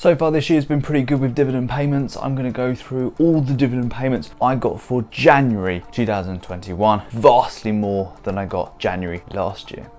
So far this year's been pretty good with dividend payments. I'm going to go through all the dividend payments I got for January 2021, vastly more than I got January last year.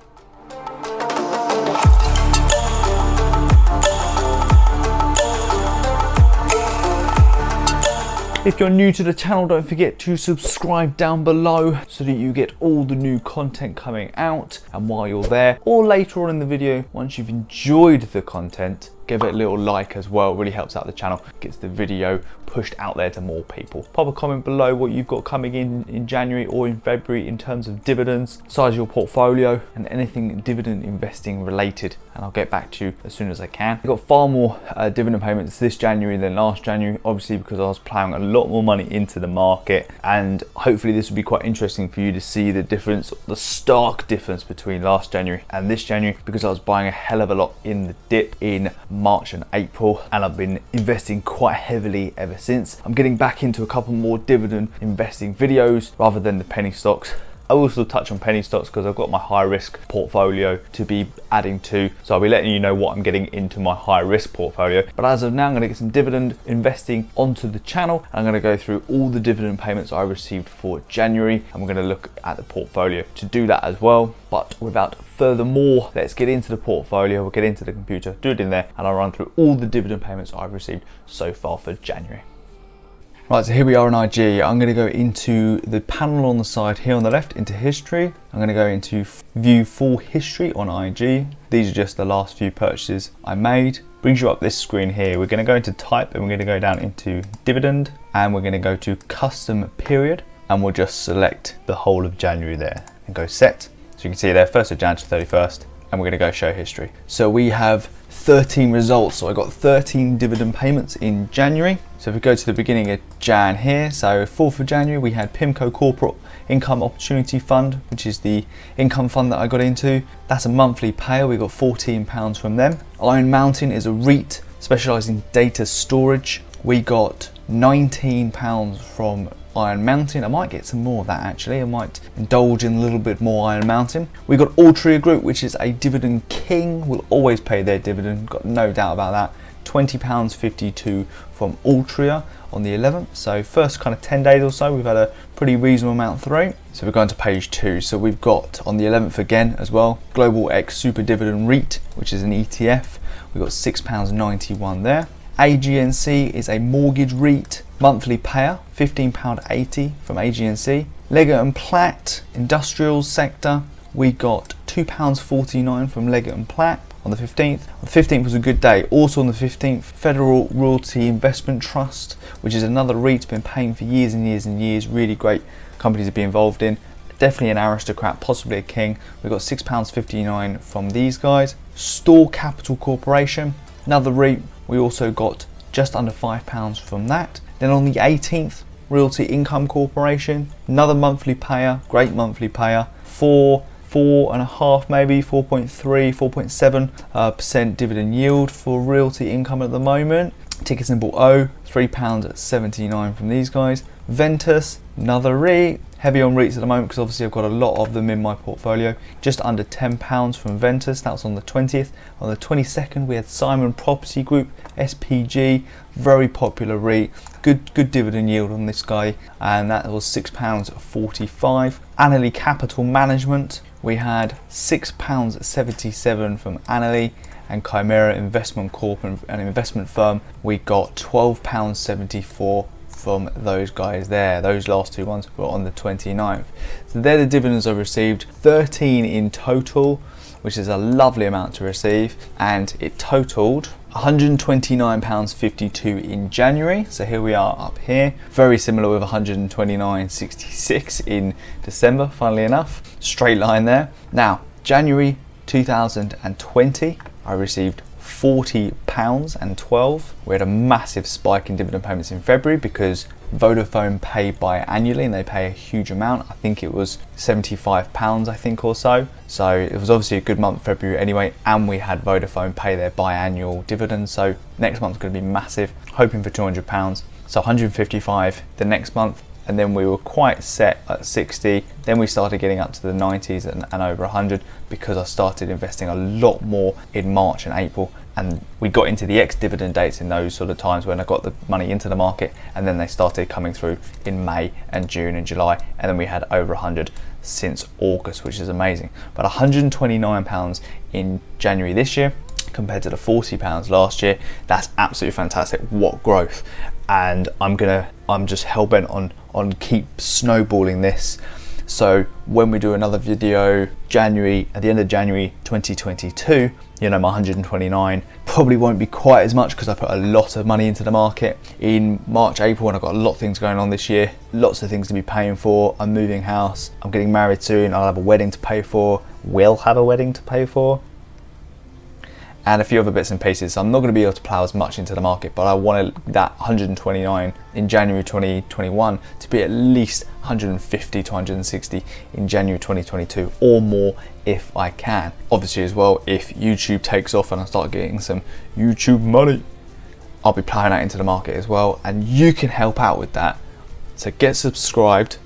If you're new to the channel, don't forget to subscribe down below so that you get all the new content coming out. And while you're there, or later on in the video, once you've enjoyed the content, give it a little like as well. It really helps out the channel, gets the video pushed out there to more people. Pop a comment below what you've got coming in January or in February in terms of dividends, size of your portfolio, and anything dividend investing related, and I'll get back to you as soon as I can. I got far more dividend payments this January than last January, obviously because I was plowing a lot more money into the market, and hopefully this will be quite interesting for you to see the difference, the stark difference between last January and this January, because I was buying a hell of a lot in the dip in March and April, and I've been investing quite heavily ever since. I'm getting back into a couple more dividend investing videos rather than the penny stocks. I will still touch on penny stocks because I've got my high risk portfolio to be adding to, so I'll be letting you know what I'm getting into my high risk portfolio. But as of now, I'm going to get some dividend investing onto the channel, and I'm going to go through all the dividend payments I received for January, and we're going to look at the portfolio to do that as well. But without furthermore, let's get into the portfolio. We'll get into the computer, do it in there, and I'll run through all the dividend payments I've received so far for January. Right, so here we are on IG. I'm going to go into the panel on the side here on the left, into history. I'm going to go into view full history on IG. These are just the last few purchases I made. Brings you up this screen here. We're going to go into type, and we're going to go down into dividend, and we're going to go to custom period, and we'll just select the whole of January there and go set. So you can see there, 1st of Jan to 31st, and we're going to go show history. So we have 13 results. So I got 13 dividend payments in January. So if we go to the beginning of Jan here, so 4th of January, we had PIMCO Corporate Income Opportunity Fund, which is the income fund that I got into. That's a monthly payer. We got £14 from them. Iron Mountain is a REIT specialising in data storage. We got £19 from Iron Mountain. I might get some more of that actually. I might indulge in a little bit more Iron Mountain. We got Altria Group, which is a dividend king, will always pay their dividend, got no doubt about that. £20.52 from Altria on the 11th. So first kind of 10 days or so, we've had a pretty reasonable amount through. So we're going to page 2. So we've got on the 11th again as well, Global X Super Dividend REIT, which is an ETF. We've got £6.91 there. AGNC is a mortgage REIT, monthly payer, £15.80 from AGNC. Leggett & Platt, industrial sector, we got £2.49 from Leggett & Platt on the 15th. The 15th was a good day. Also on the 15th, Federal Realty Investment Trust, which is another REIT, been paying for years and years and years. Really great company to be involved in. Definitely an aristocrat, possibly a king. We've got £6.59 from these guys. Store Capital Corporation, another REIT. We also got just under £5 from that. Then on the 18th, Realty Income Corporation, another monthly payer, great monthly payer, 4.5 maybe, 4.3, 4.7% dividend yield for Realty Income at the moment. Ticker symbol O, £3.79 from these guys. Ventus, another REIT, heavy on REITs at the moment because obviously I've got a lot of them in my portfolio. Just under £10 from Ventus, that was on the 20th. On the 22nd, we had Simon Property Group, SPG, very popular REIT, good dividend yield on this guy, and that was £6.45. Annaly Capital Management, we had £6.77 from Annaly, and Chimera Investment Corp, an investment firm, we got £12.74 from those guys there. Those last two ones were on the 29th. So they're the dividends I received, 13 in total, which is a lovely amount to receive, and it totaled £129.52 in January. So here we are up here, very similar with £129.66 in December, funnily enough, straight line there. Now January 2020, I received £40.12. We had a massive spike in dividend payments in February because Vodafone pay biannually and they pay a huge amount. I think it was £75 I think or so. So it was obviously a good month February anyway, and we had Vodafone pay their biannual dividends. So next month's going to be massive, hoping for £200. So 155 the next month, and then we were quite set at 60. Then we started getting up to the 90s and over 100 because I started investing a lot more in March and April And we got into the ex-dividend dates in those sort of times when I got the money into the market, and then they started coming through in May and June and July, and then we had over 100 since August, which is amazing. But £129 in January this year compared to the £40 last year, that's absolutely fantastic. What growth. And I'm just hell-bent on keep snowballing this. So when we do another video at the end of January 2022, you know, my 129 probably won't be quite as much because I put a lot of money into the market in March, April, and I've got a lot of things going on this year. Lots of things to be paying for. I'm moving house. I'm getting married soon. I'll have a wedding to pay for. Will have a wedding to pay for. And a few other bits and pieces. So I'm not going to be able to plow as much into the market, but I wanted that 129 in January 2021 to be at least 150 to 160 in January 2022 or more if I can. Obviously as well, if YouTube takes off and I start getting some YouTube money, I'll be plowing that into the market as well, and you can help out with that. So get subscribed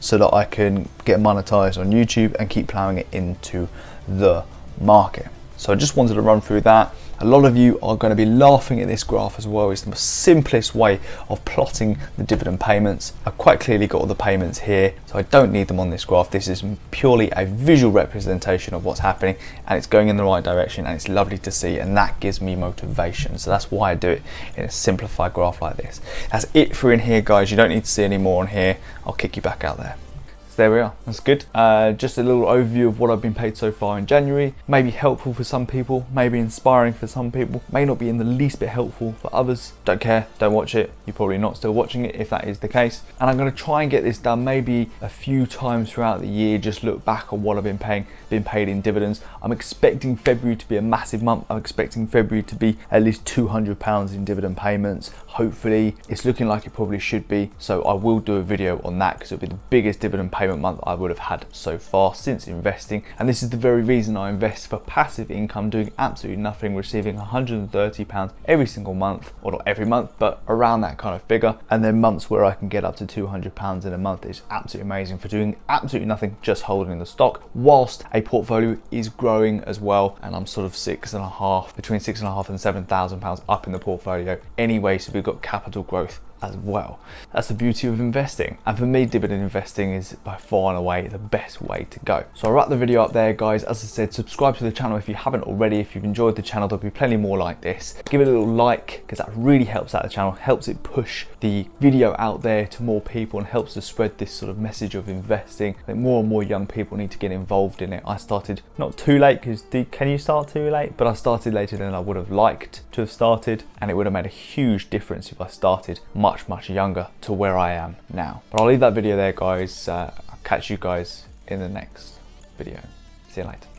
so that I can get monetized on YouTube and keep plowing it into the market. So I just wanted to run through that. A lot of you are going to be laughing at this graph as well. It's the simplest way of plotting the dividend payments. I've quite clearly got all the payments here, so I don't need them on this graph. This is purely a visual representation of what's happening, and it's going in the right direction, and it's lovely to see, and that gives me motivation. So that's why I do it in a simplified graph like this. That's it for in here, guys. You don't need to see any more on here. I'll kick you back out there. There we are, that's good. Just a little overview of what I've been paid so far in January. Maybe helpful for some people, maybe inspiring for some people, may not be in the least bit helpful for others. Don't care, don't watch it. You're probably not still watching it if that is the case. And I'm gonna try and get this done maybe a few times throughout the year, just look back on what I've been paid in dividends. I'm expecting February to be a massive month. I'm expecting February to be at least £200 in dividend payments. Hopefully, it's looking like it probably should be. So I will do a video on that because it'll be the biggest dividend payment month I would have had so far since investing, and this is the very reason I invest, for passive income, doing absolutely nothing, receiving £130 every single month, or not every month, but around that kind of figure. And then months where I can get up to £200 in a month is absolutely amazing for doing absolutely nothing, just holding the stock, whilst a portfolio is growing as well. And I'm sort of between £6,500 and £7,000 up in the portfolio anyway, so we've got capital growth as well. That's the beauty of investing, and for me, dividend investing is by far and away the best way to go. So I'll wrap the video up there, guys. As I said, subscribe to the channel if you haven't already. If you've enjoyed the channel, there'll be plenty more like this. Give it a little like, because that really helps out the channel, helps it push the video out there to more people, and helps to spread this sort of message of investing. I think more and more young people need to get involved in it. I started not too late, because can you start too late? But I started later than I would have liked to have started, and it would have made a huge difference if I started much younger to where I am now. But I'll leave that video there, guys. I'll catch you guys in the next video. See you later.